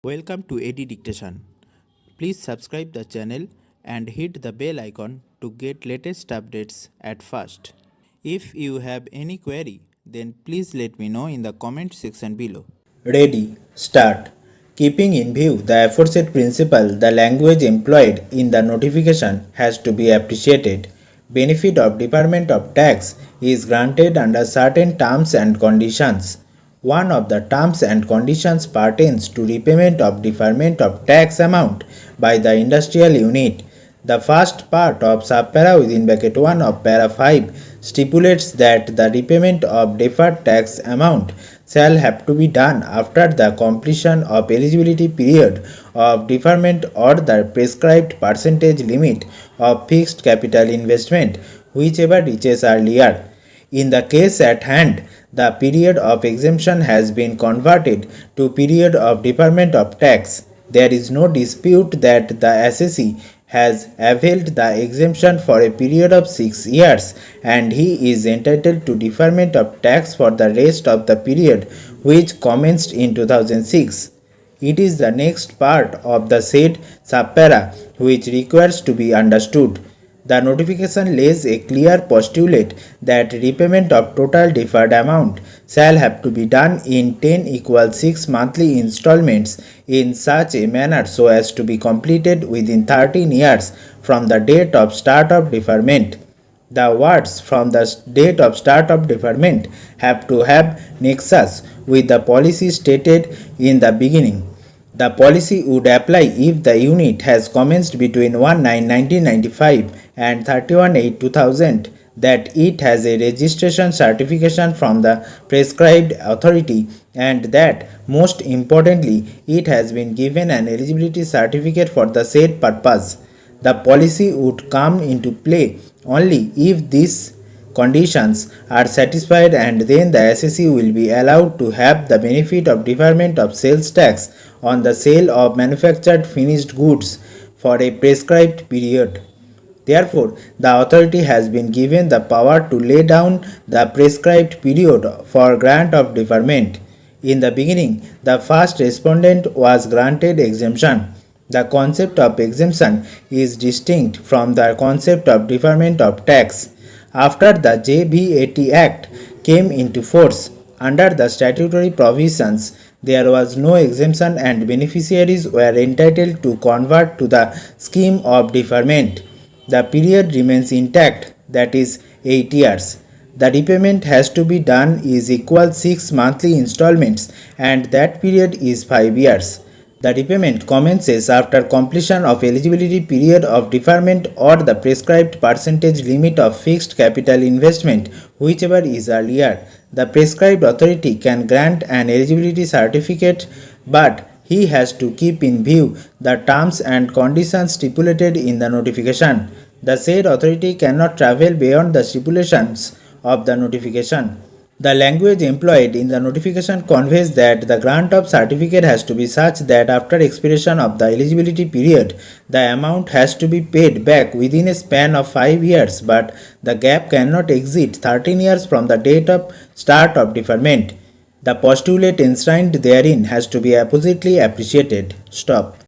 Welcome to AD Dictation. Please subscribe the channel and hit the bell icon to get latest updates at first. If you have any query, then please let me know in the comment section below. Ready, start. Keeping in view the aforesaid principle, the language employed in the notification has to be appreciated. Benefit of Department of Tax is granted under certain terms and conditions. One of the terms and conditions pertains to repayment of deferment of tax amount by the industrial unit. The first part of subpara within bracket 1 of para 5 stipulates that the repayment of deferred tax amount shall have to be done after the completion of eligibility period of deferment or the prescribed percentage limit of fixed capital investment, whichever reaches earlier. In the case at hand, the period of exemption has been converted to period of deferment of tax. There is no dispute that the assessee has availed the exemption for a period of 6 years and he is entitled to deferment of tax for the rest of the period which commenced in 2006. It is the next part of the said subpara which requires to be understood. The notification lays a clear postulate that repayment of total deferred amount shall have to be done in 10 equal 6 monthly installments in such a manner so as to be completed within 13 years from the date of start of deferment. The words from the date of start of deferment have to have nexus with the policy stated in the beginning. The policy would apply if the unit has commenced between 1/9/1995 and 31/8/2000, that it has a registration certification from the prescribed authority, and that, most importantly, it has been given an eligibility certificate for the said purpose. The policy would come into play only if these conditions are satisfied, and then the assessee will be allowed to have the benefit of deferment of sales tax on the sale of manufactured finished goods for a prescribed period. Therefore, the authority has been given the power to lay down the prescribed period for grant of deferment. In the beginning, the first respondent was granted exemption. The concept of exemption is distinct from the concept of deferment of tax. After the JBAT Act came into force, under the statutory provisions, there was no exemption and beneficiaries were entitled to convert to the scheme of deferment. The period remains intact, that is 8 years. The repayment has to be done is equal 6 monthly installments and that period is 5 years. The repayment commences after completion of eligibility period of deferment or the prescribed percentage limit of fixed capital investment, whichever is earlier. The prescribed authority can grant an eligibility certificate, but he has to keep in view the terms and conditions stipulated in the notification. The said authority cannot travel beyond the stipulations of the notification. The language employed in the notification conveys that the grant of certificate has to be such that after expiration of the eligibility period, the amount has to be paid back within a span of 5 years, but the gap cannot exceed 13 years from the date of start of deferment. The postulate enshrined therein has to be appositely appreciated. Stop.